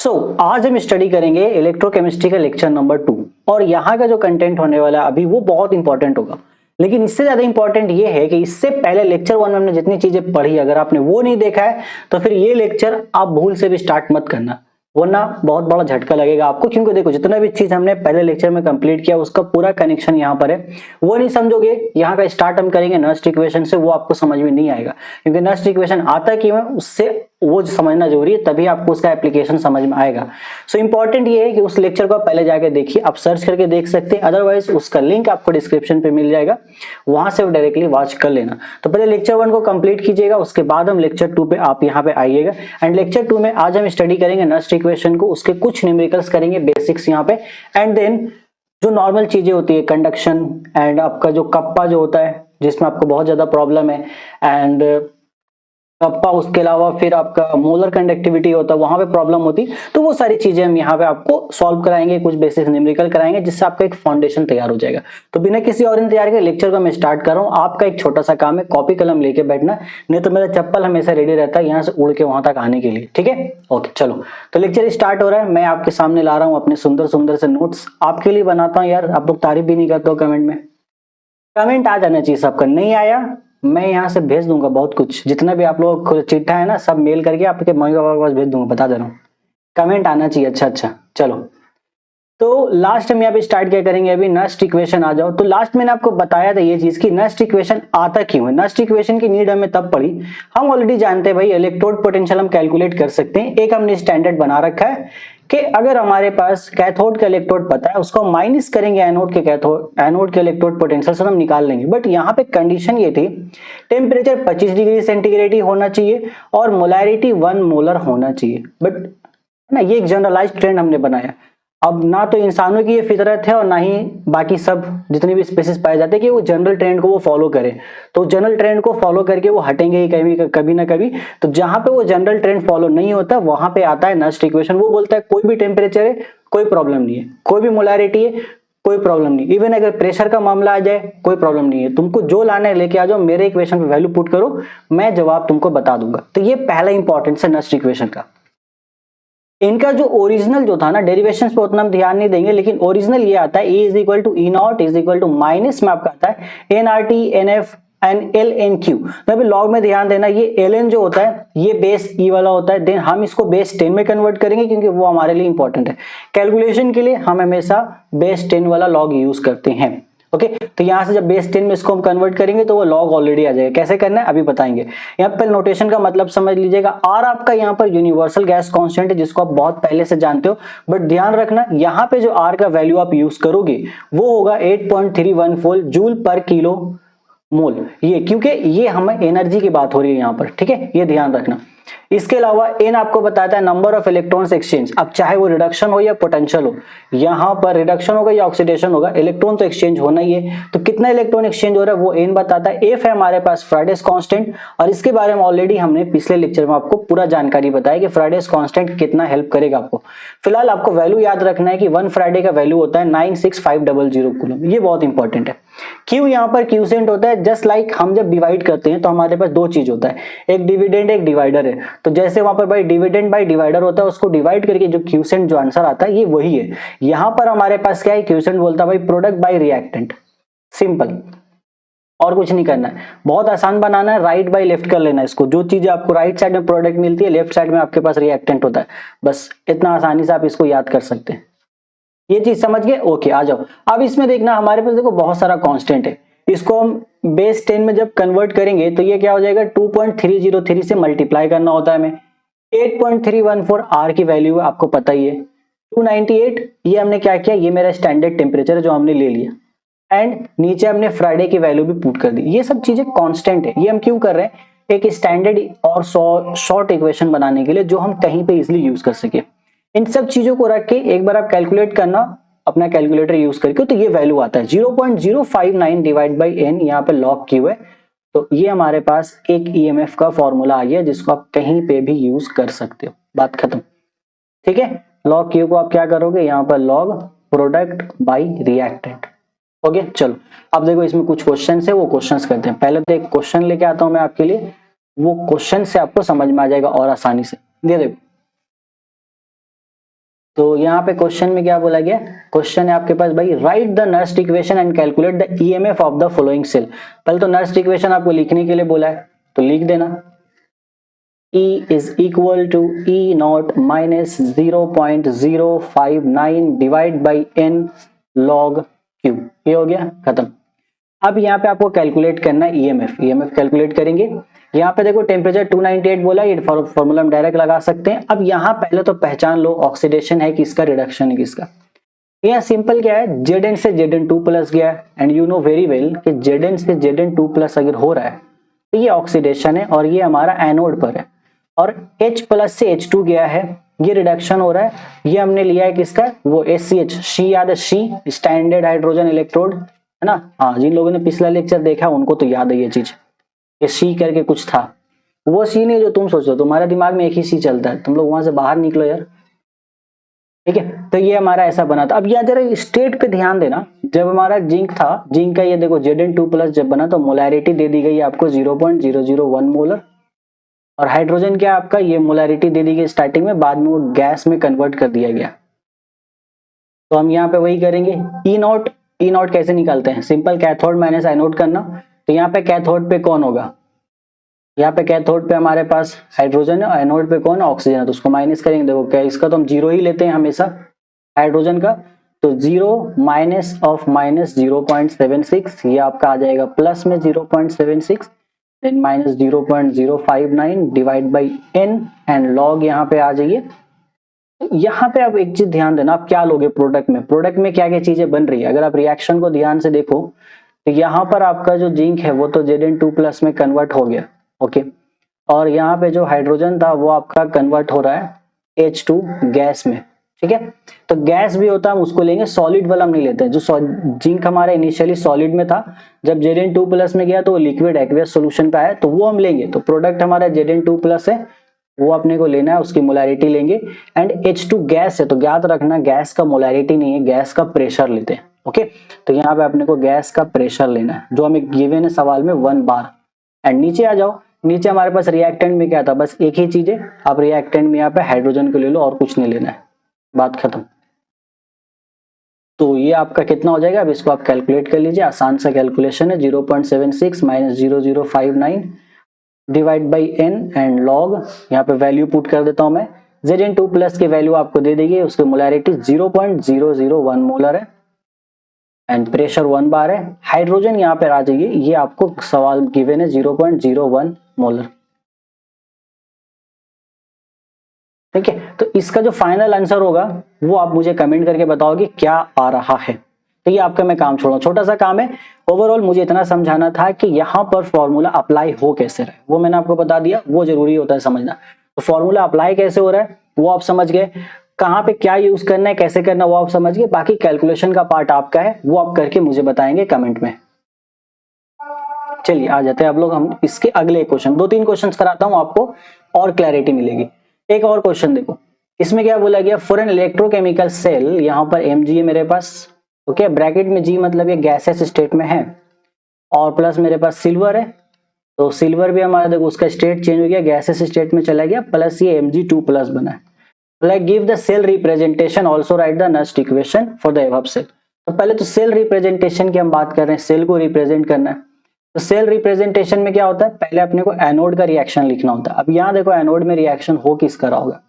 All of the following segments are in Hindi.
आज हम स्टडी करेंगे इलेक्ट्रोकेमिस्ट्री का लेक्चर नंबर 2 और यहाँ का जो कंटेंट होने वाला है अभी वो बहुत इंपॉर्टेंट होगा। लेकिन इससे ज्यादा इंपॉर्टेंट ये है कि इससे पहले लेक्चर 1 में हमने जितनी चीजें पढ़ी, अगर आपने वो नहीं देखा है तो फिर ये लेक्चर आप भूल से भी स्टार्ट मत करना, वरना बहुत बड़ा झटका लगेगा आपको। क्योंकि देखो, जितना भी चीज हमने पहले लेक्चर में कंप्लीट किया उसका पूरा कनेक्शन यहाँ पर है, वो नहीं समझोगे। यहाँ का स्टार्ट हम करेंगे नस्ट इक्वेशन से, वो आपको समझ में नहीं आएगा, क्योंकि नस्ट इक्वेशन आता कि मैं उससे वो समझना जरूरी है, तभी आपको उसका एप्लीकेशन समझ में आएगा। सो इंपॉर्टेंट ये है कि उस लेक्चर को आप पहले जाके देखिए, आप सर्च करके देख सकते हैं, अदरवाइज उसका लिंक आपको डिस्क्रिप्शन पे मिल जाएगा, वहां से डायरेक्टली वॉच कर लेना। तो पहले लेक्चर 1 को कंप्लीट कीजिएगा, उसके बाद हम लेक्चर 2 पे आप यहाँ पे आइएगा। एंड लेक्चर 2 में आज हम स्टडी करेंगे नस्ट इक्वेशन को, उसके कुछ न्यूमेरिकल्स करेंगे, बेसिक्स यहाँ पे, एंड देन जो नॉर्मल चीजें होती है, कंडक्शन एंड आपका जो कप्पा जो होता है जिसमें आपको बहुत ज्यादा प्रॉब्लम है, एंड कप्पा, उसके अलावा फिर आपका मोलर कंडक्टिविटी होता है, वहां पे प्रॉब्लम होती, तो वो सारी चीजें हम यहाँ पे आपको सॉल्व कराएंगे, कुछ बेसिक न्यूमेरिकल कराएंगे, जिससे आपका एक फाउंडेशन तैयार हो जाएगा। तो बिना किसी और इंतजार के लेक्चर को मैं स्टार्ट कर रहा हूँ। आपका एक छोटा सा काम है, कॉपी कलम लेके बैठना, नहीं तो मेरा चप्पल हमेशा रेडी रहता है यहाँ से उड़ के वहां तक आने के लिए, ठीक है। ओके चलो, तो लेक्चर स्टार्ट हो रहा है। मैं आपके सामने ला रहा हूँ अपने सुंदर सुंदर से नोट्स, आपके लिए बनाता हूँ। यार आप लोग तारीफ भी नहीं करते हो कमेंट में, कमेंट आ जाना चाहिए सबका। नहीं आया मैं यहाँ से भेज दूंगा बहुत कुछ, जितना भी आप लोग को चिट्ठा है ना सब मेल करके आपके मम्मी पापा के पास भेज दूंगा, बता दे रहा हूँ। कमेंट आना चाहिए। अच्छा चलो, तो लास्ट में यहाँ पे स्टार्ट क्या करेंगे, अभी नस्ट इक्वेशन आ जाओ। तो लास्ट मैंने आपको बताया था ये चीज कि नस्ट इक्वेशन आता क्यों है। नस्ट इक्वेशन की नीड हमें तब पड़ी, हम ऑलरेडी जानते हैं भाई इलेक्ट्रोड पोटेंशियल हम कैलकुलेट कर सकते हैं। एक हमने स्टैंडर्ड बना रखा है कि अगर हमारे पास कैथोड का इलेक्ट्रोड पता है, उसको माइनस करेंगे एनोड के इलेक्ट्रोड पोटेंशियल से हम निकाल लेंगे। बट यहाँ पे कंडीशन ये थी, टेम्परेचर 25 डिग्री सेंटीग्रेड ही होना चाहिए और मोलैरिटी 1 मोलर होना चाहिए। बट ना, ये एक जनरलाइज्ड ट्रेंड हमने बनाया। अब ना तो इंसानों की ये फितरत है और ना ही बाकी सब जितने भी स्पेसिस पाए जाते हैं कि वो जनरल ट्रेंड को वो फॉलो करें। तो जनरल ट्रेंड को फॉलो करके वो हटेंगे ही कभी ना कभी। तो जहां पे वो जनरल ट्रेंड फॉलो नहीं होता वहां पे आता है नस्ट इक्वेशन। वो बोलता है कोई भी टेम्परेचर है कोई प्रॉब्लम नहीं है, कोई भी मोलैरिटी है कोई प्रॉब्लम नहीं, इवन अगर प्रेशर का मामला आ जाए कोई प्रॉब्लम नहीं है, तुमको जो लाना है लेके आ जाओ, मेरे इक्वेशन पे वैल्यू पुट करो, मैं जवाब तुमको बता दूंगा। तो ये पहला इंपॉर्टेंस है नस्ट इक्वेशन का। इनका जो ओरिजिनल जो था ना, डेरिवेशन पे उतना हम ध्यान नहीं देंगे, लेकिन ओरिजिनल ये आता है E is equal to E not is equal to minus में आपका आता है N R T N F and L N Q. तो अभी लॉग में ध्यान देना, ये एल एन जो होता है ये बेस ई वाला होता है, देन हम इसको बेस 10 में कन्वर्ट करेंगे क्योंकि वो हमारे लिए इंपॉर्टेंट है। कैलकुलेशन के लिए हम हमेशा बेस 10 वाला लॉग यूज करते हैं। ओके तो यहां से जब बेस 10 में इसको हम कन्वर्ट करेंगे तो वो लॉग ऑलरेडी आ जाएगा। कैसे करना है अभी बताएंगे। यहाँ पे नोटेशन का मतलब समझ लीजिएगा। आर आपका यहाँ पर यूनिवर्सल गैस कांस्टेंट है जिसको आप बहुत पहले से जानते हो, बट ध्यान रखना यहाँ पे जो आर का वैल्यू आप यूज करोगे वो होगा 8.314 जूल पर किलो मोल। ये क्योंकि ये हमें एनर्जी की बात हो रही है यहाँ पर, ठीक है, ये ध्यान रखना। इसके अलावा एन आपको बताता है नंबर ऑफ इलेक्ट्रॉन्स एक्सचेंज। अब चाहे वो रिडक्शन हो या पोटेंशियल हो, यहाँ पर रिडक्शन होगा या ऑक्सीडेशन होगा, इलेक्ट्रॉन तो एक्सचेंज होना ही है। तो कितना इलेक्ट्रॉन एक्सचेंज हो रहा है वो एन बताता है। एफ है हमारे पास फ्राइडेज कांस्टेंट, और इसके बारे में ऑलरेडी हमने पिछले लेक्चर में आपको पूरा जानकारी बताया कि फ्राइडेज कांस्टेंट कितना हेल्प करेगा आपको। फिलहाल आपको वैल्यू याद रखना है कि 1 फ्राइडे का वैल्यू होता है 96500 कूलम, ये बहुत इंपॉर्टेंट है। क्यू यहाँ पर क्यूसेंट होता है, जस्ट लाइक हम जब डिवाइड करते हैं तो हमारे पास दो चीज होता है, एक डिविडेंड एक डिवाइडर है। तो जैसे वहां पर भाई डिविडेंड बाय डिवाइडर होता है, उसको डिवाइड करके जो क्यूसेंट जो आंसर आता है ये वही है। यहां पर हमारे पास क्या है, क्यूसेंट बोलता है भाई प्रोडक्ट बाय रिएक्टेंट, सिंपल, और कुछ नहीं करना है। बहुत आसान बनाना है, राइट बाय लेफ्ट कर लेना है इसको। जो चीज आपको राइट साइड में प्रोडक्ट मिलती है, लेफ्ट साइड में आपके पास रिएक्टेंट होता है, बस इतना आसानी से आप इसको याद कर सकते हैं। ये चीज समझ गए। ओके आ जाओ। अब इसमें देखना हमारे पास देखो बहुत सारा कांस्टेंट है, इसको हम बेस 10 में जब कन्वर्ट करेंगे तो ये क्या हो जाएगा, 2.303 से मल्टीप्लाई करना होता है हमें। 8.314 आर की वैल्यू है आपको पता ही है। 298 ये हमने क्या किया, ये मेरा स्टैंडर्ड टेम्परेचर है जो हमने ले लिया, एंड नीचे हमने फ्राइडे की वैल्यू भी पुट कर दी। ये सब चीजें कांस्टेंट है। ये हम क्यों कर रहे हैं, एक स्टैंडर्ड और शॉर्ट इक्वेशन बनाने के लिए जो हम कहीं पे इजिली यूज कर सके। इन सब चीजों को रख के एक बार आप कैलकुलेट करना अपना कैलकुलेटर यूज करके, तो ये वैल्यू आता है 0.059 डिवाइड बाई एन, यहाँ पे लॉग क्यू है। तो ये हमारे पास एक ईएमएफ का फॉर्मूला आ गया जिसको आप कहीं पे भी यूज कर सकते हो, बात खत्म, ठीक है। लॉग क्यू को आप क्या करोगे, यहाँ पर log product by reactant. Okay चलो, अब देखो इसमें कुछ क्वेश्चन है, वो क्वेश्चन करते हैं। पहले तो एक क्वेश्चन लेके आता हूं मैं आपके लिए, वो क्वेश्चन से आपको समझ में आ जाएगा और आसानी से। ये देखो तो यहाँ पे क्वेश्चन में क्या बोला गया, क्वेश्चन है आपके पास भाई write the Nernst equation and calculate the EMF of the following cell. पहले तो नर्स्ट इक्वेशन आपको लिखने के लिए बोला है, तो लिख देना E is equal to E naught minus 0.059 divide by n log Q। ये हो गया खत्म। अब यहाँ पे आपको कैलकुलेट करना है ईएमएफ कैलकुलेट करेंगे। यहाँ पे देखो टेम्परेचर 298 बोला, ये फॉर्मूला हम डायरेक्ट लगा सकते हैं। अब यहाँ पहले तो पहचान लो ऑक्सीडेशन है किसका, रिडक्शन है किसका। यहाँ सिंपल क्या है, Zn से Zn2 प्लस गया है and you know very well कि Zn से Zn2 प्लस अगर हो रहा है तो ये ऑक्सीडेशन है और ये हमारा एनोड पर है। और H प्लस से H2 गया है, ये रिडक्शन हो रहा है। ये हमने लिया है किसका, वो SCH, शी याद है, शी स्टैंडर्ड हाइड्रोजन इलेक्ट्रोड है ना। हाँ, जिन लोगों ने पिछला लेक्चर देखा उनको तो याद है ये चीज, ये शी करके कुछ था। वो शी नहीं जो तुम सोचो, तुम्हारे दिमाग में एक ही सी चलता है, तुम लोग वहां से बाहर निकलो यार, ठीक है। तो ये हमारा ऐसा बना था। अब यार जरा स्टेट पे ध्यान देना, जब हमारा जिंक था, जिंक का ये देखो Zn2 प्लस जब बना तो मोलैरिटी दे दी गई आपको 0.001 मोलर, और हाइड्रोजन क्या आपका, ये मोलैरिटी दे दी गई स्टार्टिंग में, बाद में वो गैस में कन्वर्ट कर दिया गया। तो हम यहाँ पे वही करेंगे। ई नॉट कैसे निकालते हैं, सिंपल कैथोड माइनस एनोड करना। तो यहाँ पे कैथोड पे कौन होगा, यहाँ पे कैथोड पे हमारे पास हाइड्रोजन है, एनोड पे कौन है, ऑक्सीजन है, तो उसको माइनस करेंगे। देखो क्या, इसका तो हम जीरो ही लेते हैं हमेशा हाइड्रोजन का, तो 0 माइनस ऑफ माइनस 0.76, ये आपका आ जाएगा प्लस में 0.76, then minus 0.059 divide by n and log यहाँ पे आ जाइए। यहाँ पे आप एक चीज ध्यान देना, आप क्या लोगे प्रोडक्ट में क्या क्या चीजें बन रही है। अगर आप रिएक्शन को ध्यान से देखो तो यहाँ पर आपका जो जिंक है वो तो Zn2 प्लस में कन्वर्ट हो गया, ओके। और यहाँ पे जो हाइड्रोजन था वो आपका कन्वर्ट हो रहा है H2 गैस में, ठीक है। तो गैस भी होता है, हम उसको लेंगे, सॉलिड वाला हम नहीं लेते हैं। जो जिंक हमारा इनिशियली सॉलिड में था, जब Zn2 प्लस में गया तो वो लिक्विड एक्वियस सॉल्यूशन पे आया, तो वो हम लेंगे। तो प्रोडक्ट हमारा Zn2 प्लस है, वो अपने को लेना है, उसकी मोलैरिटी लेंगे। एंड H2 गैस है, तो याद रखना गैस का मोलैरिटी नहीं है, गैस का प्रेशर लेते हैं, ओके। तो यहाँ पे अपने को गैस का प्रेशर लेना है, जो हमें गिवन है सवाल में 1 बार। एंड नीचे आ जाओ, नीचे हमारे पास रिएक्टेंट में क्या था, बस एक ही चीज है, आप रिएक्टेंट में यहाँ पे हाइड्रोजन को ले लो और कुछ नहीं लेना है, बात खत्म। तो ये आपका कितना हो जाएगा, अब इसको आप कैलकुलेट कर लीजिए, आसान सा कैलकुलेशन है। 0.76 minus 0.059 divide by n and log, यहाँ पे वैल्यू पुट कर देता हूं मैं। Zn2 प्लस की वैल्यू आपको दे देगी, उसकी मोलैरिटी 0.001 मोलर है एंड प्रेशर 1 बार है। हाइड्रोजन यहाँ पे आ जाइए, ये आपको सवाल गिवन है 0.01 मोलर, ठीक है। तो इसका जो फाइनल आंसर होगा वो आप मुझे कमेंट करके बताओगे क्या आ रहा है। तो ये आपका मैं काम छोड़ा, छोटा सा काम है। ओवरऑल मुझे इतना समझाना था कि यहाँ पर फॉर्मूला अप्लाई हो कैसे रहा है, वो मैंने आपको बता दिया, वो जरूरी होता है समझना। तो फॉर्मूला अप्लाई कैसे हो रहा है वो आप समझ गए, कहाँ पे क्या यूज करना है, कैसे करना वो आप समझ गए। बाकी कैलकुलेशन का पार्ट आपका है, वो आप करके मुझे बताएंगे कमेंट में। चलिए आ जाते हैं अब लोग हम इसके अगले क्वेश्चन, 2-3 क्वेश्चन कराता हूँ आपको और क्लैरिटी मिलेगी। एक और क्वेश्चन देखो, इसमें क्या बोला गया, फॉर एन इलेक्ट्रोकेमिकल सेल, यहाँ पर Mg है मेरे पास, ओके। ब्रैकेट में G मतलब ये गैसेस स्टेट में है, और प्लस मेरे पास सिल्वर है, तो सिल्वर भी हमारा देखो उसका स्टेट चेंज हो गया, गैसेस स्टेट में चला गया, प्लस ये Mg2 प्लस बना है। Like give the cell representation, also write the Nernst equation for the above cell. तो पहले तो सेल रिप्रेजेंटेशन की हम बात कर रहे हैं, सेल को रिप्रेजेंट करना है। तो सेल रिप्रेजेंटेशन में क्या होता है, पहले अपने को एनोड का रिएक्शन लिखना होता है। अब यहाँ देखो एनोड में रिएक्शन हो किसका रहा होगा,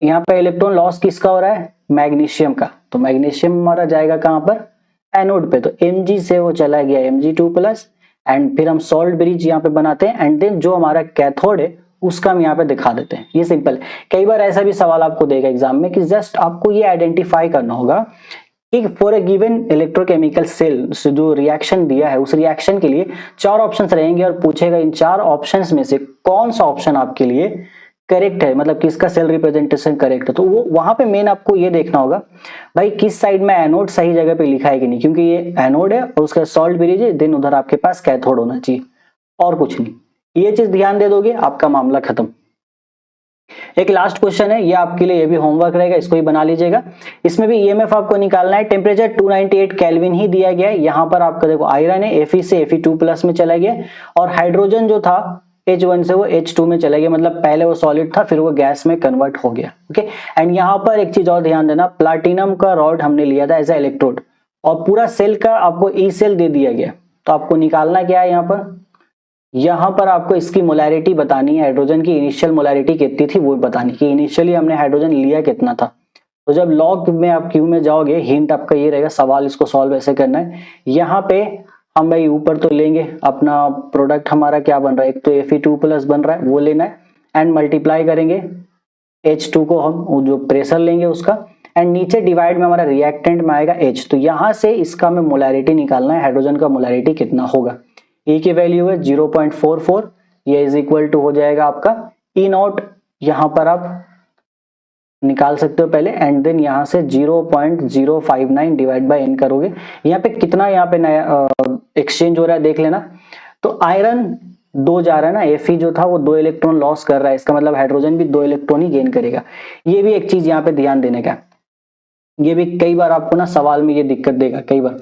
यहाँ पे इलेक्ट्रॉन लॉस किसका हो रहा है, मैग्नीशियम का। तो मैग्नीशियम हमारा जाएगा कहाँ पर, एनोड पे। तो Mg से वो चला गया Mg2 प्लस, एंड फिर हम सॉल्ट ब्रिज यहाँ पे बनाते हैं, एंड देन जो हमारा कैथोड है उसका हम यहाँ पे दिखा देते हैं। ये सिंपल है। कई बार ऐसा भी सवाल आपको देगा एग्जाम में कि जस्ट आपको ये आइडेंटिफाई करना होगा कि for a given electrochemical cell से जो रिएक्शन दिया है उस रिएक्शन के लिए 4 ऑप्शंस रहेंगे, और पूछेगा इन 4 ऑप्शंस में से कौन सा ऑप्शन आपके लिए करेक्ट है, मतलब किसका सेल रिप्रेजेंटेशन करेक्ट है। तो वो वहां पे मेन आपको ये देखना होगा भाई किस साइड में एनोड सही जगह पे लिखा है कि नहीं, क्योंकि ये एनोड है और उसका सॉल्ट ब्रिज है, देन उधर आपके पास कैथोड होना चाहिए और कुछ नहीं। ये चीज ध्यान दे दोगे आपका मामला खत्म। एक लास्ट क्वेश्चन है, ये आपके लिए ये भी होमवर्क रहेगा, इसको ही बना लीजिएगा। इसमें भी ईएमएफ आपको निकालना है। टेम्परेचर 298 केल्विन ही दिया गया है। यहाँ पर आपका देखो आयरन है, Fe से Fe2 प्लस में चला गया, और हाइड्रोजन जो था H1 से वो H2 में चला गया, मतलब पहले वो सॉलिड था फिर वो गैस में कन्वर्ट हो गया। ओके, एंड यहाँ पर एक चीज और ध्यान देना, प्लाटिनम का रॉड हमने लिया था एज ए इलेक्ट्रोड और पूरा सेल का आपको ई सेल दे दिया गया, तो आपको निकालना क्या है यहाँ पर आपको इसकी मोलैरिटी बतानी है, हाइड्रोजन की इनिशियल मोलैरिटी कितनी थी वो बतानी कि इनिशियली हमने हाइड्रोजन लिया कितना था। तो जब लॉग में आप क्यू में जाओगे, हिंट आपका ये रहेगा, सवाल इसको सॉल्व ऐसे करना है। यहाँ पे हम भाई ऊपर तो लेंगे अपना प्रोडक्ट, हमारा क्या बन रहा है, एक तो Fe2+ बन रहा है वो लेना है, एंड मल्टीप्लाई करेंगे H2 को, हम जो प्रेशर लेंगे उसका, एंड नीचे डिवाइड में हमारा रिएक्टेंट में आएगा H। तो यहाँ से इसका हमें मोलैरिटी निकालना है, हाइड्रोजन का मोलैरिटी कितना होगा। E की वैल्यू है 0.44, ये इज इक्वल टू हो जाएगा आपका E0, यहाँ पर आप निकाल सकते हो पहले, एंड देन यहाँ से 0.059 डिवाइड बाय n करोगे। यहाँ पे कितना यहाँ पे नया एक्सचेंज हो रहा है देख लेना। तो आयरन 2 जा रहा है ना, Fe जो था वो 2 इलेक्ट्रॉन लॉस कर रहा है, इसका मतलब हाइड्रोजन भी 2 इलेक्ट्रॉन ही गेन करेगा। ये भी एक चीज यहाँ पे ध्यान देने का, ये भी कई बार आपको ना सवाल में ये दिक्कत देगा, कई बार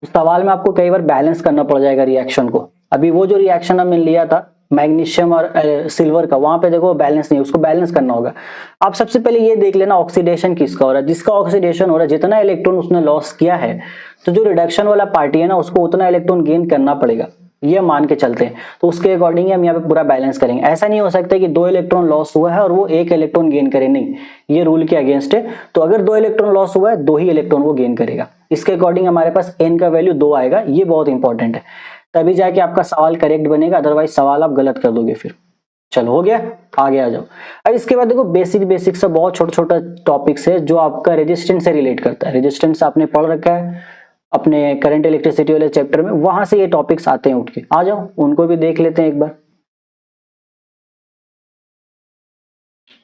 सवाल में आपको कई बार बैलेंस करना पड़ जाएगा रिएक्शन को। अभी वो जो रिएक्शन हमने लिया था मैग्नीशियम और सिल्वर का, वहां पे देखो बैलेंस नहीं, उसको बैलेंस करना होगा। आप सबसे पहले ये देख लेना ऑक्सीडेशन किसका हो रहा है, जिसका ऑक्सीडेशन हो रहा है जितना इलेक्ट्रॉन उसने लॉस किया है, तो जो रिडक्शन वाला पार्टी है ना उसको उतना इलेक्ट्रॉन गेन करना पड़ेगा, ये मान के चलते हैं। तो उसके अकॉर्डिंग हम यहाँ पे पूरा बैलेंस करेंगे। ऐसा नहीं हो सकता कि 2 इलेक्ट्रॉन लॉस हुआ है और वो 1 इलेक्ट्रॉन गेन करे, नहीं, ये रूल के अगेंस्ट है। तो अगर 2 इलेक्ट्रॉन लॉस हुआ है 2 ही इलेक्ट्रॉन वो गेन करेगा, इसके अकॉर्डिंग हमारे पास n का वैल्यू 2 आएगा, ये बहुत इंपॉर्टेंट है, तभी जाके आपका सवाल करेक्ट बनेगा, अदरवाइज सवाल आप गलत कर दोगे फिर। चलो हो गया, आगे आ जाओ। अब इसके बाद देखो बेसिक से बहुत छोटा छोटा टॉपिक्स है जो आपका रेजिस्टेंस से रिलेट करता है। रेजिस्टेंस आपने पढ़ रखा है अपने करंट इलेक्ट्रिसिटी वाले चैप्टर में, वहां से ये टॉपिक्स आते हैं उठ के, आ जाओ उनको भी देख लेते हैं एक बार।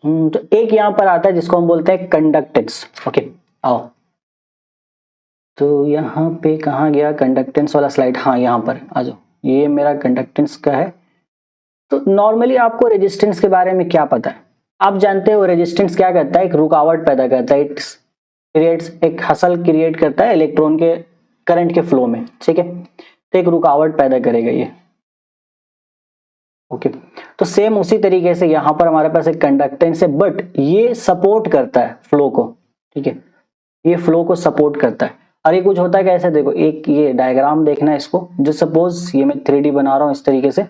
तो एक यहां पर आता है जिसको हम बोलते हैं कंडक्टेंस। ओके आओ, तो यहाँ पे कहाँ गया कंडक्टेंस वाला स्लाइड, हाँ यहाँ पर आ जाओ, ये मेरा कंडक्टेंस का है। तो नॉर्मली आपको रेजिस्टेंस के बारे में क्या पता है, आप जानते हो रेजिस्टेंस क्या करता है, एक रुकावट पैदा करता है, इट क्रिएट्स, एक हसल क्रिएट करता है इलेक्ट्रॉन के करंट के फ्लो में, ठीक है, तो एक रुकावट पैदा करेगा ये। ओके, तो सेम उसी तरीके से यहाँ पर हमारे पास एक कंडक्टेंस है, बट ये सपोर्ट करता है फ्लो को, ठीक है, ये फ्लो को सपोर्ट करता है। और ये कुछ होता है कैसे, देखो एक ये डायग्राम देखना है इसको, जो सपोज ये मैं 3D बना रहा हूँ इस तरीके से,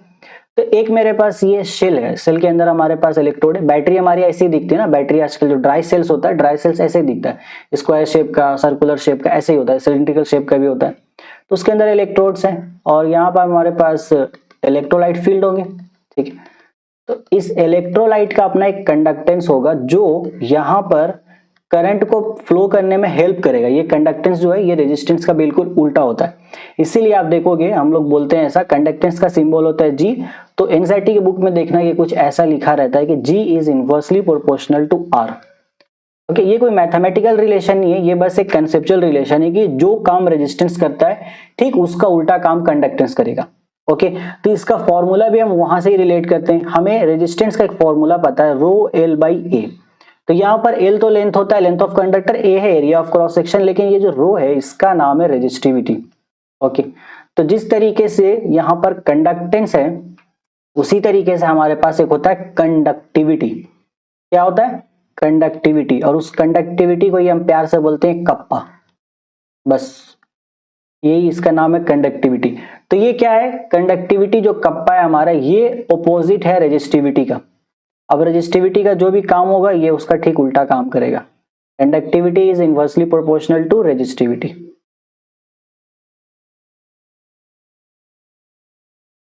तो एक मेरे पास ये शेल है, सेल के अंदर हमारे पास इलेक्ट्रोड है। बैटरी हमारी ऐसी ही दिखती है ना, बैटरी आजकल जो ड्राई सेल्स होता है, ड्राई सेल्स ऐसे ही दिखता है, स्क्वायर शेप का, सर्कुलर शेप का, ऐसे ही होता है, सिलिंड्रिकल शेप का भी होता है। तो उसके अंदर इलेक्ट्रोड्स हैं और यहाँ पर हमारे पास इलेक्ट्रोलाइट फील्ड होंगे, ठीक है। तो इस इलेक्ट्रोलाइट का अपना एक कंडक्टेंस होगा जो यहाँ पर करंट को फ्लो करने में हेल्प करेगा। ये कंडक्टेंस जो है ये रेजिस्टेंस का बिल्कुल उल्टा होता है, इसीलिए आप देखोगे हम लोग बोलते हैं ऐसा, कंडक्टेंस का सिंबल होता है G। तो एनसीईआरटी की बुक में देखना ये कुछ ऐसा लिखा रहता है कि G is inversely proportional to R। Okay, ये कोई मैथमेटिकल रिलेशन नहीं है, ये बस एक कंसेप्चुअल रिलेशन है कि जो काम रेजिस्टेंस करता है ठीक उसका उल्टा काम कंडक्टेंस करेगा। ओके, तो इसका फॉर्मूला भी हम वहां से ही रिलेट करते हैं। हमें रेजिस्टेंस का एक फॉर्मूला पता है, रो एल बाई ए। तो यहाँ पर एल तो लेंथ होता है, लेंथ ऑफ कंडक्टर, ए है एरिया ऑफ क्रॉस सेक्शन, लेकिन ये जो रो है इसका नाम है रेजिस्टिविटी। ओके, तो जिस तरीके से यहाँ पर कंडक्टेंस है उसी तरीके से हमारे पास एक होता है कंडक्टिविटी। क्या होता है, कंडक्टिविटी, और उस कंडक्टिविटी को ये हम प्यार से बोलते हैं कप्पा, बस यही इसका नाम है कंडक्टिविटी। तो ये क्या है, कंडक्टिविटी जो कप्पा है हमारा, ये ऑपोजिट है रेजिस्टिविटी का। अब रेजिस्टिविटी का जो भी काम होगा ये उसका ठीक उल्टा काम करेगा। Conductivity is inversely proportional to resistivity.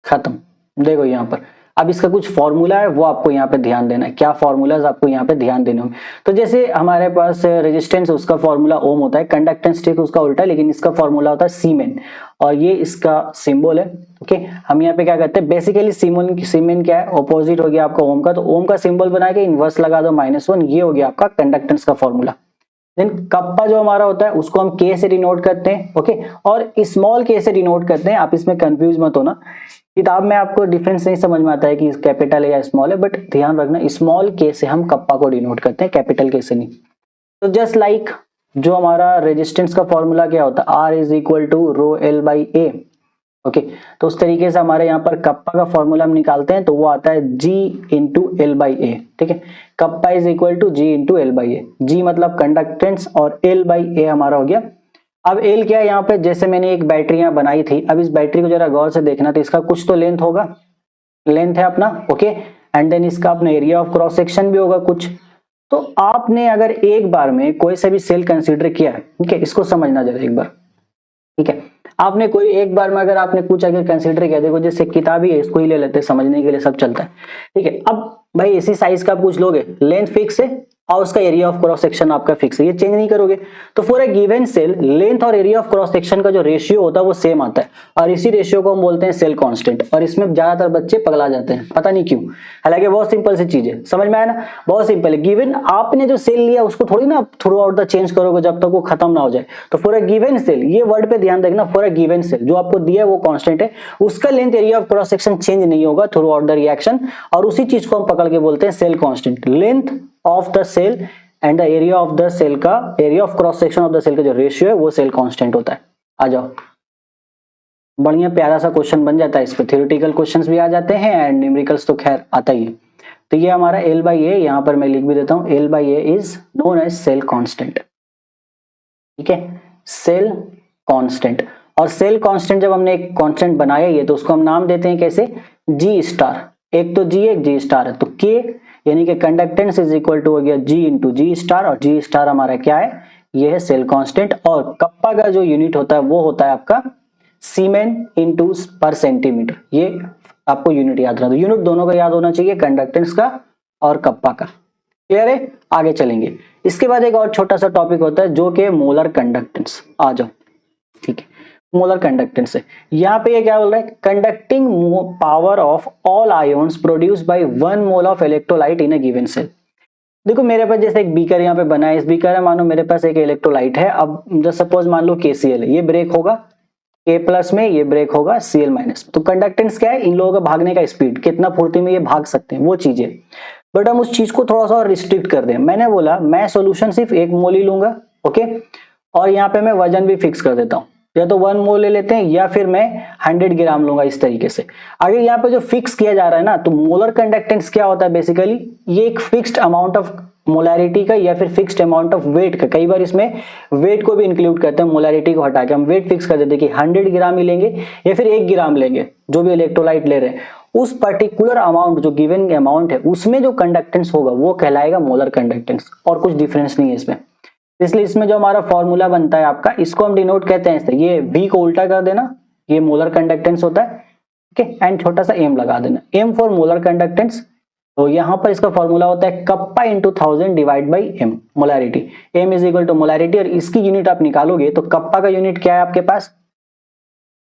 खत्म। देखो यहाँ पर अब इसका कुछ फॉर्मूला है वो आपको यहाँ पे ध्यान देना है, क्या फॉर्मूलाज आपको यहाँ पे ध्यान देने होंगे। तो जैसे हमारे पास रेजिस्टेंस उसका फॉर्मूला ओम होता है, कंडक्टेंस ठीक उसका उल्टा है, लेकिन इसका फॉर्मूला होता है सीमेन और ये इसका सिंबल है। ओके, हम यहाँ पे क्या करते हैं, बेसिकली सीमेन क्या है, ऑपोजिट हो गया आपका ओम का, तो ओम का सिंबल बना के इनवर्स लगा दो -1, ये हो गया आपका कंडक्टेंस का फॉर्मूला। देन कप्पा जो हमारा होता है उसको हम के से डिनोट करते हैं, ओके, और स्मॉल के से डिनोट करते हैं। आप इसमें कंफ्यूज मत होना, किताब में आपको डिफरेंस नहीं समझ में आता है कि कैपिटल है या स्मॉल है, बट ध्यान रखना स्मॉल के से हम कप्पा को डिनोट करते हैं, कैपिटल के से नहीं। तो जस्ट लाइक जो हमारा रेजिस्टेंस का फॉर्मूला क्या होता है, R is equal to rho L by A, okay तो उस तरीके से हमारे यहाँ पर कप्पा का फॉर्मूला हम निकालते हैं तो वो आता है G into L by A. ठीक है, kappa is equal to G into L by A. G मतलब कंडक्टेंस और एल बाई ए हमारा हो गया। अब एल क्या है यहाँ पे, जैसे मैंने एक बैटरी यहाँ बनाई थी, अब इस बैटरी को जरा गौर से देखना, तो इसका कुछ तो लेंथ होगा, लेंथ है अपना। ओके एंड देन इसका अपना एरिया ऑफ क्रॉस सेक्शन भी होगा कुछ। तो आपने अगर एक बार में कोई सा भी सेल कंसीडर किया है, ठीक है, इसको समझना जरा एक बार। ठीक है, आपने कोई एक बार में अगर आपने कुछ अगर कंसीडर किया, देखो जैसे किताब ही है, इसको ही ले लेते हैं, समझने के लिए सब चलता है। ठीक है, अब भाई इसी साइज का पूछ लोगे, लेंथ फिक्स है और उसका एरिया ऑफ क्रॉस सेक्शन आपका फिक्स है, ये चेंज नहीं करोगे। तो for a given cell length और एरिया ऑफ क्रॉस सेक्शन का जो रेशियो होता है वो सेम आता है, और इसी रेशियो को हम बोलते हैं सेल कांस्टेंट। और इसमें ज्यादातर बच्चे पगला जाते हैं, पता नहीं क्यों, हालांकि बहुत सिंपल सी चीज है, समझ में आया ना, बहुत सिंपल है। गिवन आपने जो सेल लिया उसको थोड़ी ना थ्रू आउट द चेंज करोगे जब तक वो खत्म ना हो जाए। तो फॉर ए गिवन सेल, ये वर्ड पे ध्यान रखना, फॉर ए गिवन सेल जो आपको दिया है वो कांस्टेंट है, उसका length area of cross section change नहीं होगा थ्रू आउट द रिएक्शन, और उसी चीज को हम पकड़ के बोलते हैं cell constant. Length of the cell and the area of the cell का, area of cross section of the cell का जो रेशियो है वो सेल कांस्टेंट होता है। आ जाओ, बढ़िया प्यारा सा क्वेश्चन बन जाता है, इस पे थ्योरेटिकल क्वेश्चंस भी आ जाते हैं एंड न्यूमेरिकल्स तो खैर आता ही है। तो ये हमारा L बाई ए, यहाँ पर मैं लिख भी देता हूँ, L by A is known as cell constant. ठीक है, सेल कांस्टेंट। और सेल कांस्टेंट जब हमने एक कांस्टेंट बनाया है तो उसको हम नाम देते हैं कैसे, G स्टार। एक तो G एक G स्टार है, तो K यानी कि कंडक्टेंस इज इक्वल टू हो गया G इंटू G स्टार, और G स्टार हमारा क्या है, ये है सेल कांस्टेंट। और कप्पा का जो यूनिट होता है वो होता है आपका सीमेन इंटू पर सेंटीमीटर, ये आपको यूनिट याद रखना। यूनिट दोनों का याद होना चाहिए, कंडक्टेंस का और कप्पा का। क्लियर है, आगे चलेंगे। इसके बाद एक और छोटा सा टॉपिक होता है जो कि मोलर कंडक्टेंस। आ जाओ, ठीक है, मोलर कंडक्टेंस है। यहाँ पे ये क्या बोल रहा है, conducting power of all ions produce by 1 mole of electrolyte in a given cell. देखो मेरे पास जैसे एक बीकर यहाँ पे बना है, इस बीकर में मानो मेरे पास एक इलेक्ट्रोलाइट है। अब जस्ट सपोज मान लो KCl है, ये ब्रेक होगा K प्लस में, ये ब्रेक होगा Cl माइनस। तो कंडक्टेंस क्या है, इन लोगों का भागने का स्पीड, कितना फुर्ती में ये भाग सकते हैं, वो चीजें। बट हम उस चीज को थोड़ा सा और रिस्ट्रिक्ट कर दें। मैंने बोला मैं सॉल्यूशन सिर्फ 1 मोल ही लूंगा, ओके, और यहाँ पे मैं वजन भी फिक्स कर देता हूँ, या तो 1 मोल ले लेते हैं या फिर मैं 100 ग्राम लूंगा, इस तरीके से। आगे यहाँ पे जो फिक्स किया जा रहा है ना, तो मोलर कंडक्टेंस क्या होता है बेसिकली, ये एक फिक्स्ड अमाउंट ऑफ मोलैरिटी का या फिर फिक्स्ड अमाउंट ऑफ वेट का, कई बार इसमें वेट को भी इंक्लूड करते हैं, मोलैरिटी को हटा के हम वेट फिक्स कर देते हैं कि 100 ग्राम ही लेंगे या फिर 1 ग्राम लेंगे, जो भी इलेक्ट्रोलाइट ले रहे हैं उस पर्टिकुलर अमाउंट, जो गिवन अमाउंट है उसमें जो कंडक्टेंस होगा वो कहलाएगा मोलर कंडक्टेंस, और कुछ डिफरेंस नहीं है इसमें। इसलिए इसमें जो हमारा फॉर्मूला बनता है आपका, इसको हम डिनोट कहते हैं इससे, ये V को उल्टा कर देना, ये मोलर कंडक्टेंस होता है, ओके, एंड छोटा सा M लगा देना, M फॉर मोलर कंडक्टेंस। तो यहाँ पर इसका फॉर्मूला होता है kappa into 1000 divide by M, molarity. M is equal to molarity, और इसकी यूनिट आप निकालोगे तो कप्पा का यूनिट क्या है आपके पास,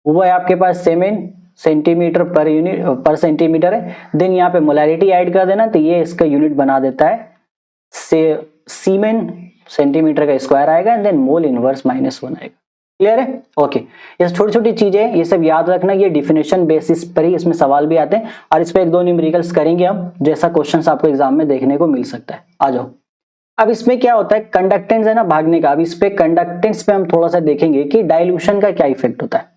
वो है आपके पास सेंटीमीटर पर यूनिट पर सेंटीमीटर है। देन यहाँ पे मोलैरिटी ऐड कर देना, तो ये इसका यूनिट बना देता है सीमेन, सेंटीमीटर का स्क्वायर आएगा, एंड देन मोल इनवर्स -1 आएगा। क्लियर है, ओके। ये छोटी छोटी चीजें, ये सब याद रखना, ये डिफिनेशन बेसिस पर ही इसमें सवाल भी आते हैं, और इस पे 1-2 न्यूमेरिकल्स करेंगे हम, जैसा क्वेश्चन आपको एग्जाम में देखने को मिल सकता है। आ जाओ, अब इसमें क्या होता है, कंडक्टेंस है ना भागने का। अब इस पे कंडक्टेंस पे हम थोड़ा सा देखेंगे कि डाइल्यूशन का क्या इफेक्ट होता है।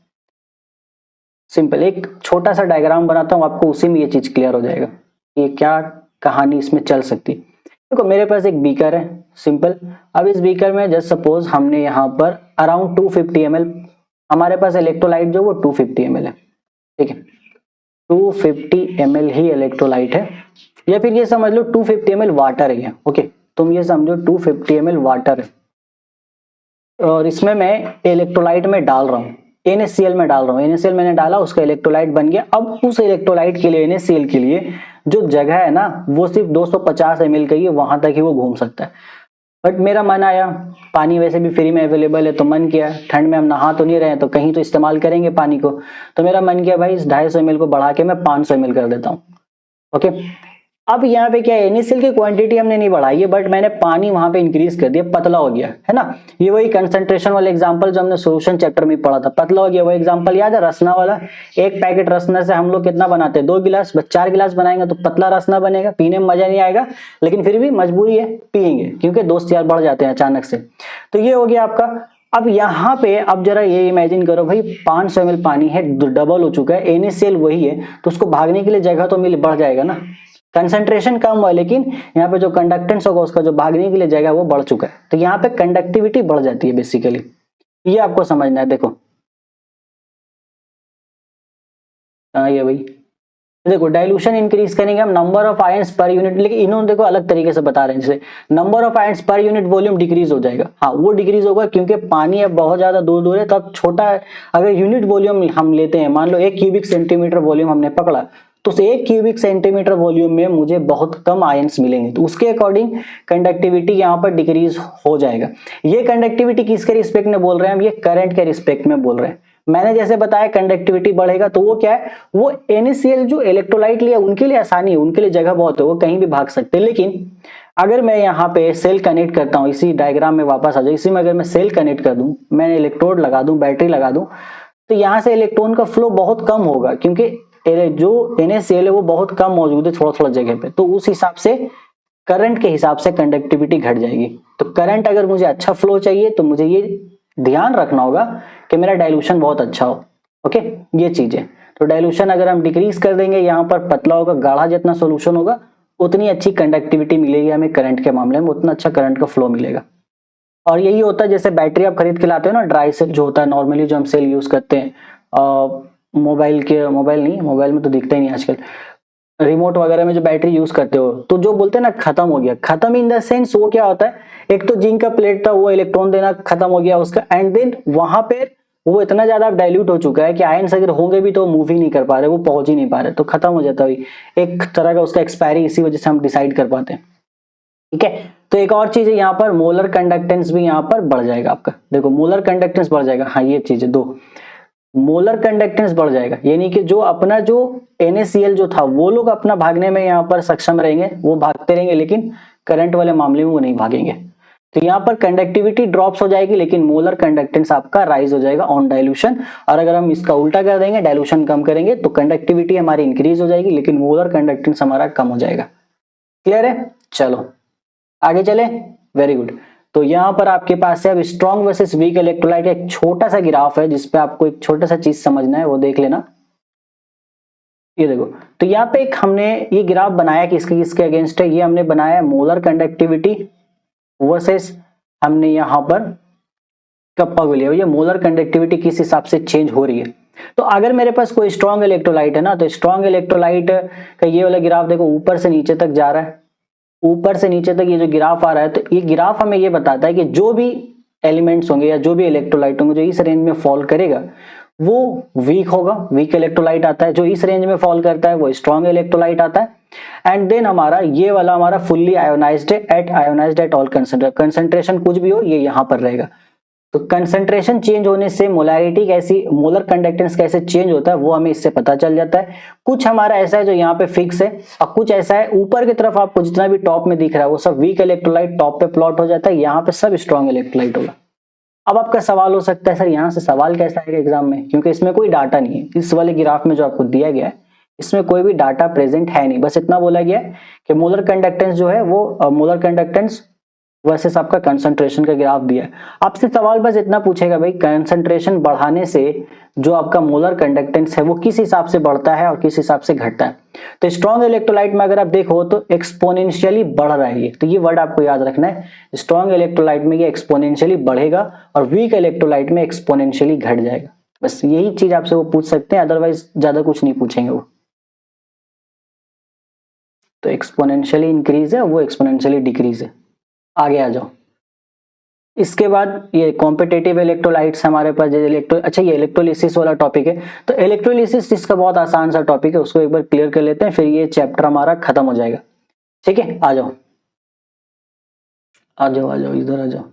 सिंपल एक छोटा सा डायग्राम बनाता हूं, आपको उसी में ये चीज क्लियर हो जाएगा कि क्या कहानी इसमें चल सकती है। देखो मेरे पास एक बीकर है, सिंपल। अब इस बीकर में जस्ट सपोज हमने यहाँ पर अराउंड 250 ml, हमारे पास इलेक्ट्रोलाइट जो वो 250 ml है, ठीक है, 250 ml ही इलेक्ट्रोलाइट है, या फिर ये समझ लो 250 ml वाटर है, ओके, तुम ये समझो 250 ml वाटर है, और इसमें मैं इलेक्ट्रोलाइट में डाल रहा हूँ, NaCl में डाल रहा हूँ, NaCl मैंने डाला, उसका इलेक्ट्रोलाइट बन गया। अब उस इलेक्ट्रोलाइट के लिए, NaCl के लिए जो जगह है ना वो सिर्फ 250 ml का ही है, वहां तक ही वो घूम सकता है। बट मेरा मन आया, पानी वैसे भी फ्री में अवेलेबल है, तो मन किया, ठंड में हम नहा तो नहीं रहे तो कहीं तो इस्तेमाल करेंगे पानी को, तो मेरा मन किया भाई इस 250 ml को बढ़ा के मैं 500 ml कर देता हूँ, ओके। अब यहाँ पे क्या है, NaCl की क्वांटिटी हमने नहीं बढ़ाई है, बट मैंने पानी वहां पे इंक्रीज कर दिया, पतला हो गया है ना। ये वही कंसंट्रेशन वाला एग्जांपल जो हमने सॉल्यूशन चैप्टर में पढ़ा था, पतला हो गया, वो एग्जांपल याद है रसना वाला। एक पैकेट रसना से हम लोग कितना बनाते हैं, 2 गिलास, बस 4 गिलास बनाएंगे तो पतला रसना बनेगा, पीने में मजा नहीं आएगा, लेकिन फिर भी मजबूरी है, पियेंगे, क्योंकि दोस्त यार बढ़ जाते हैं अचानक से। तो ये हो गया आपका अब यहाँ पे अब जरा ये इमेजिन करो भाई 500 ml पानी है, डबल हो चुका है, NaCl वही है, तो उसको भागने के लिए जगह तो मिल बढ़ जाएगा ना, कंसंट्रेशन कम हुआ लेकिन यहाँ पे जो कंडक्टेंस होगा उसका जो भागने के लिए जगह वो बढ़ चुका है, तो यहाँ पे कंडक्टिविटी बढ़ जाती है बेसिकली, ये आपको समझना है। देखो ये भाई देखो डाइल्यूशन इंक्रीज करेंगे हम number of ions per unit, लेकिन इन्होंने देखो अलग तरीके से बता रहे हैं, जैसे number of ions per unit volume decrease हो जाएगा। हाँ वो डिक्रीज होगा क्योंकि पानी अब बहुत ज्यादा दूर दूर है, तब छोटा है। अगर यूनिट वॉल्यूम हम लेते हैं, मान लो 1 क्यूबिक सेंटीमीटर वॉल्यूम हमने पकड़ा, तो उस 1 क्यूबिक सेंटीमीटर वॉल्यूम में मुझे बहुत कम आयंस मिलेंगे, तो उसके अकॉर्डिंग कंडक्टिविटी यहाँ पर डिक्रीज हो जाएगा। ये कंडक्टिविटी किसके रिस्पेक्ट में बोल रहे हैं हम, ये करंट के रिस्पेक्ट में बोल रहे हैं। मैंने जैसे बताया कंडक्टिविटी बढ़ेगा तो वो क्या है, वो NaCl जो इलेक्ट्रोलाइट लिया उनके लिए आसानी है, उनके लिए जगह बहुत है, वो कहीं भी भाग सकते हैं। लेकिन अगर मैं यहाँ पे सेल कनेक्ट करता हूँ, इसी डायग्राम में वापस आ जाए, इसी में अगर मैं सेल कनेक्ट कर दूं, मैं इलेक्ट्रोड लगा दूं, बैटरी लगा दूं, तो यहाँ से इलेक्ट्रॉन का फ्लो बहुत कम होगा, क्योंकि जो NaCl है वो बहुत कम मौजूद है थोड़ा थोड़ा जगह पे, तो उस हिसाब से करंट के हिसाब से कंडक्टिविटी घट जाएगी। तो करंट अगर मुझे अच्छा फ्लो चाहिए तो मुझे ये ध्यान रखना होगा कि मेरा डाइल्यूशन बहुत अच्छा हो। ओके, ये चीज है। तो डाइल्यूशन अगर हम डिक्रीज कर देंगे, यहाँ पर पतला होगा, गाढ़ा जितना सोल्यूशन होगा उतनी अच्छी कंडक्टिविटी मिलेगी हमें करंट के मामले में, उतना अच्छा करंट का फ्लो मिलेगा। और यही होता है जैसे बैटरी आप खरीद के लाते हो ना, ड्राई सेल जो होता है नॉर्मली जो हम सेल यूज करते हैं मोबाइल में तो दिखता ही नहीं आजकल, रिमोट वगैरह में जो बैटरी यूज करते हो, तो जो बोलते हैं ना खत्म हो गया, खत्म इन द सेंस वो क्या होता है, एक तो जिंक का प्लेट था वो इलेक्ट्रॉन देना खत्म हो गया उसका, एंड देन वहां पे वो इतना ज्यादा डाइल्यूट हो चुका है कि आयंस अगर होंगे भी तो मूव ही नहीं कर पा रहे, वो पहुंच ही नहीं पा रहे, तो खत्म हो जाता है। एक तरह का उसका एक्सपायरी इसी वजह से हम डिसाइड कर पाते हैं। ठीक है, तो एक और चीज है यहाँ पर मोलर कंडक्टेंस भी यहाँ पर बढ़ जाएगा आपका। देखो मोलर कंडक्टेंस बढ़ जाएगा, हाँ ये चीज है, दो मोलर कंडक्टेंस बढ़ जाएगा, यानी कि जो अपना जो NaCl जो था वो लोग अपना भागने में यहाँ पर सक्षम रहेंगे, वो भागते रहेंगे, लेकिन करंट वाले मामले में वो नहीं भागेंगे। तो यहाँ पर कंडक्टिविटी ड्रॉप्स हो जाएगी, लेकिन मोलर कंडक्टेंस आपका राइज हो जाएगा ऑन डाइल्यूशन। और अगर हम इसका उल्टा कर देंगे, डाइल्यूशन कम करेंगे, तो कंडक्टिविटी हमारी इंक्रीज हो जाएगी, लेकिन मोलर कंडक्टेंस हमारा कम हो जाएगा। क्लियर है? चलो आगे चले, वेरी गुड। तो यहाँ पर आपके पास है अब स्ट्रॉन्ग वर्सेस वीक इलेक्ट्रोलाइट का एक छोटा सा ग्राफ है, जिसपे आपको एक छोटा सा चीज समझना है, वो देख लेना। ये देखो, तो यहाँ पे एक हमने ये ग्राफ बनाया किसके किसके अगेंस्ट है, ये हमने बनाया मोलर कंडक्टिविटी वर्सेस हमने यहाँ पर कप्पा को लिया, ये मोलर कंडक्टिविटी किस हिसाब से चेंज हो रही है। तो अगर मेरे पास कोई स्ट्रॉन्ग इलेक्ट्रोलाइट है ना, तो स्ट्रॉन्ग इलेक्ट्रोलाइट का ये वाला ग्राफ देखो ऊपर से नीचे तक जा रहा है, ऊपर से नीचे तक ये जो ग्राफ आ रहा है, तो ये ग्राफ हमें ये बताता है कि जो भी एलिमेंट्स होंगे या जो भी इलेक्ट्रोलाइट होंगे जो इस रेंज में फॉल करेगा वो वीक होगा, वीक इलेक्ट्रोलाइट आता है, जो इस रेंज में फॉल करता है वो स्ट्रॉन्ग इलेक्ट्रोलाइट आता है। एंड देन हमारा ये वाला हमारा fully ionised at all concentration कुछ भी हो ये यहाँ पर रहेगा। तो कंसंट्रेशन चेंज होने से मोलैरिटी कैसी, मोलर कंडक्टेंस कैसे चेंज होता है वो हमें इससे पता चल जाता है। कुछ हमारा ऐसा है जो यहाँ पे फिक्स है, और कुछ ऐसा है ऊपर की तरफ आपको जितना भी टॉप में दिख रहा है वो सब वीक इलेक्ट्रोलाइट टॉप पे प्लॉट हो जाता है, यहाँ पे सब स्ट्रॉन्ग इलेक्ट्रोलाइट होगा। अब आपका सवाल हो सकता है सर यहाँ से सवाल कैसा आएगा एग्जाम में, क्योंकि इसमें कोई डाटा नहीं है, इस वाले ग्राफ में जो आपको दिया गया है इसमें कोई भी डाटा प्रेजेंट है नहीं, बस इतना बोला गया है कि मोलर कंडक्टेंस जो है वो मोलर कंडक्टेंस वर्सेस आपका कंसंट्रेशन का ग्राफ दिया है। आपसे सवाल बस इतना पूछेगा भाई कंसंट्रेशन बढ़ाने से जो आपका मोलर कंडक्टेंस है वो किस हिसाब से बढ़ता है और किस हिसाब से घटता है। तो स्ट्रॉन्ग इलेक्ट्रोलाइट में अगर आप देखो तो एक्सपोनेंशियली बढ़ रहा है ये, तो ये वर्ड आपको याद रखना है, स्ट्रॉन्ग इलेक्ट्रोलाइट में ये एक्सपोनेंशियली बढ़ेगा और वीक इलेक्ट्रोलाइट में एक्सपोनेंशियली घट जाएगा। बस यही चीज आपसे वो पूछ सकते हैं, अदरवाइज ज्यादा कुछ नहीं पूछेंगे वो। तो एक्सपोनेंशियली इंक्रीज है, वो एक्सपोनेंशियली डिक्रीज है। आगे आ जाओ। इसके बाद ये कॉम्पिटेटिव इलेक्ट्रोलाइट्स हमारे पास अच्छा ये इलेक्ट्रोलिसिस वाला टॉपिक है। तो इलेक्ट्रोलिसिस इसका बहुत आसान सा टॉपिक है, उसको एक बार क्लियर कर लेते हैं, फिर ये चैप्टर हमारा खत्म हो जाएगा। ठीक है, आ जाओ आ जाओ आ जाओ इधर आ जाओ।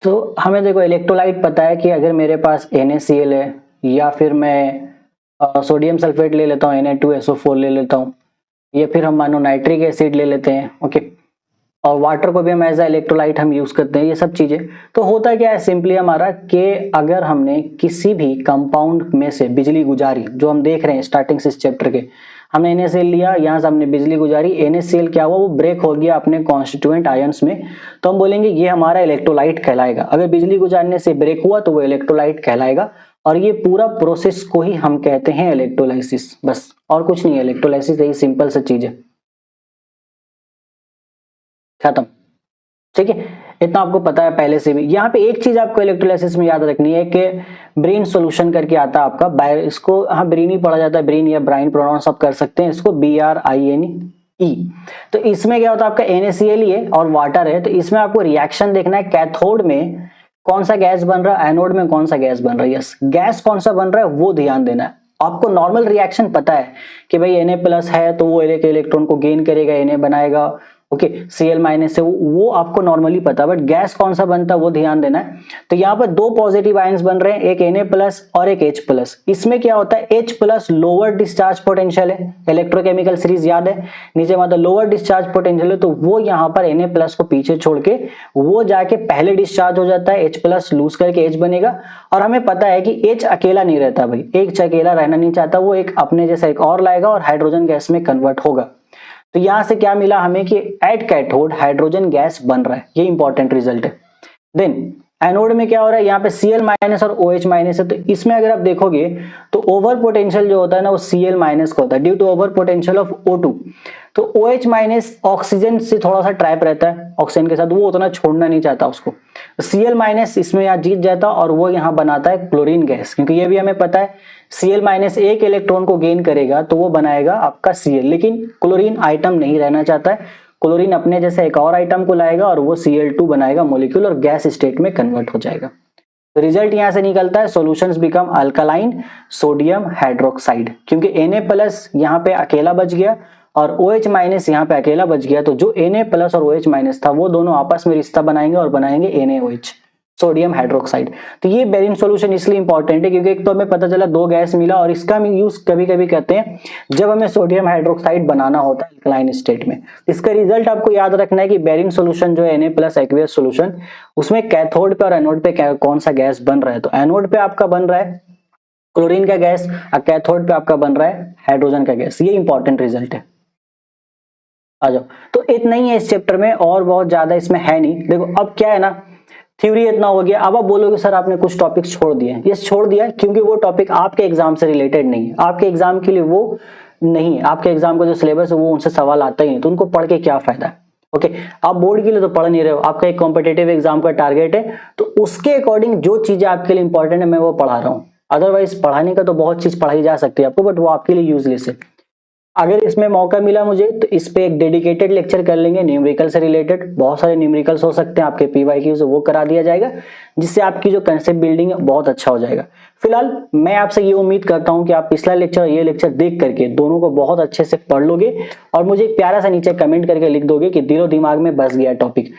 तो हमें देखो इलेक्ट्रोलाइट पता है कि अगर मेरे पास NaCl है या फिर मैं सोडियम सल्फेट ले लेता हूँ, Na2SO4 ले लेता हूँ, या फिर हम मानो नाइट्रिक एसिड ले लेते हैं, ओके, और वाटर को भी हम एज इलेक्ट्रोलाइट हम यूज करते हैं, ये सब चीजें। तो होता क्या है सिंपली हमारा कि अगर हमने किसी भी कंपाउंड में से बिजली गुजारी, जो हम देख रहे हैं स्टार्टिंग से इस चैप्टर के, हमने NaCl लिया, यहाँ से हमने बिजली गुजारी, NaCl क्या हुआ, वो ब्रेक हो गया अपने कॉन्स्टिट्यूएंट आयंस में, तो हम बोलेंगे ये हमारा इलेक्ट्रोलाइट कहलाएगा। अगर बिजली गुजारने से ब्रेक हुआ तो वो इलेक्ट्रोलाइट कहलाएगा, और ये पूरा प्रोसेस को ही हम कहते हैं इलेक्ट्रोलाइसिस, बस और कुछ नहीं है। इलेक्ट्रोलाइसिस यही सिंपल सा चीज है, खत्म। ठीक है, इतना आपको पता है पहले से भी। यहाँ पे एक चीज आपको इलेक्ट्रोलाइसिस में याद रखनी है कि ब्रीन सॉल्यूशन करके आता है आपका, इसको हाँ ब्रीन ही पढ़ा जाता है, ब्रीन या ब्राइन प्रोनाउंस आप कर सकते हैं इसको, BRINE। तो इसमें क्या होता है आपका NaCl ही है और वाटर है, तो इसमें आपको रिएक्शन देखना है, कैथोड में कौन सा गैस बन रहा है, एनोड में कौन सा गैस बन रहा है। यस, गैस कौन सा बन रहा है वो ध्यान देना है। आपको नॉर्मल रिएक्शन पता है कि भाई Na+ है तो वो इलेक्ट्रॉन को गेन करेगा, Na बनाएगा, ओके, Cl- से वो आपको नॉर्मली पता है, बट गैस कौन सा बनता है वो ध्यान देना है। तो यहाँ पर दो पॉजिटिव आयंस बन रहे हैं, एक Na+ और एक H+। इसमें क्या होता है, H+ लोअर डिस्चार्ज पोटेंशियल है, इलेक्ट्रोकेमिकल सीरीज याद है, नीचे मतलब लोअर डिस्चार्ज पोटेंशियल है, तो वो यहाँ पर Na+ को पीछे छोड़ के वो जाके पहले डिस्चार्ज हो जाता है, H+ लूज करके H बनेगा। और हमें पता है कि H अकेला नहीं रहता भाई, H अकेला रहना नहीं चाहता, वो एक अपने जैसा एक और लाएगा और हाइड्रोजन गैस में कन्वर्ट होगा। तो यहां से क्या मिला हमें कि एट कैथोड हाइड्रोजन गैस बन रहा है, ये इंपॉर्टेंट रिजल्ट है। देन एनोड में क्या हो रहा है, यहाँ पे Cl- और OH- है, तो इसमें अगर आप देखोगे तो ओवर पोटेंशियल जो होता है ना वो Cl- का होता है due to over potential of O2। तो OH- ऑक्सीजन से थोड़ा सा ट्रैप रहता है ऑक्सीजन के साथ, वो उतना छोड़ना नहीं चाहता उसको, तो Cl- इसमें यहाँ जीत जाता और वो यहाँ बनाता है क्लोरीन गैस, क्योंकि ये भी हमें पता है Cl- एक इलेक्ट्रॉन को गेन करेगा तो वो बनाएगा आपका Cl, लेकिन क्लोरीन आइटम नहीं रहना चाहता है, क्लोरीन अपने जैसे एक और आइटम को लाएगा और वो Cl2 बनाएगा मॉलिक्यूल और गैस स्टेट में कन्वर्ट हो जाएगा। तो रिजल्ट यहां से निकलता है solutions become alkaline sodium hydroxide, क्योंकि Na+ यहाँ पे अकेला बच गया और OH- यहाँ पे अकेला बच गया, तो जो Na+ और OH- था वो दोनों आपस में रिश्ता बनाएंगे और बनाएंगे NaOH, सोडियम हाइड्रोक्साइड। तो ये बेरिन सॉल्यूशन इसलिए इंपॉर्टेंट है क्योंकि एक तो हमें पता चला दो गैस मिला, और इसका हम यूज कभी कभी करते हैं जब हमें सोडियम हाइड्रोक्साइड बनाना होता है अल्कलाइन स्टेट में। इसका रिजल्ट आपको याद रखना है कि बेरिन सॉल्यूशन जो है Na+ एक्वियस सॉल्यूशन, उसमें कैथोड पे और एनोड पे कौन सा गैस बन रहा है, तो एनोड पे आपका बन रहा है क्लोरीन का गैस और कैथोड पे आपका बन रहा है हाइड्रोजन का गैस। ये इंपॉर्टेंट रिजल्ट है। आ जाओ, तो इतना ही है इस चैप्टर में, और बहुत ज्यादा इसमें है नहीं। देखो अब क्या है ना, थ्योरी इतना हो गया, अब आप बोलोगे सर आपने कुछ टॉपिक छोड़ दिए। यस छोड़ दिया, क्योंकि वो टॉपिक आपके एग्जाम से रिलेटेड नहीं है, आपके एग्जाम के लिए वो नहीं है, आपके एग्जाम का जो सिलेबस है वो उनसे सवाल आता ही नहीं, तो उनको पढ़ के क्या फायदा है। ओके, आप बोर्ड के लिए तो पढ़ नहीं रहे हो, आपका एक कॉम्पिटेटिव एग्जाम का टारगेट है, तो उसके अकॉर्डिंग जो चीजें आपके लिए इंपॉर्टेंट है मैं वो पढ़ा रहा हूँ। अदरवाइज पढ़ाने का तो बहुत चीज पढ़ाई जा सकती है आपको, बट वो आपके लिए यूजलेस है। अगर इसमें मौका मिला मुझे तो इस पे एक डेडिकेटेड लेक्चर कर लेंगे न्यूमेरिकल से रिलेटेड, बहुत सारे न्यूमेरिकल्स हो सकते हैं आपके PYQ से, वो करा दिया जाएगा, जिससे आपकी जो कंसेप्ट बिल्डिंग है बहुत अच्छा हो जाएगा। फिलहाल मैं आपसे ये उम्मीद करता हूं कि आप पिछला लेक्चर और ये लेक्चर देख करके दोनों को बहुत अच्छे से पढ़ लोगे और मुझे एक प्यारा सा नीचे कमेंट करके लिख दोगे कि दिलो दिमाग में बस गया टॉपिक।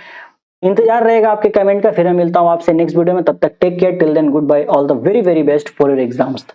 इंतजार रहेगा आपके कमेंट का। फिर मैं मिलता हूं आपसे नेक्स्ट वीडियो में, तब तक take care, till then good bye, all the very very best for your exams.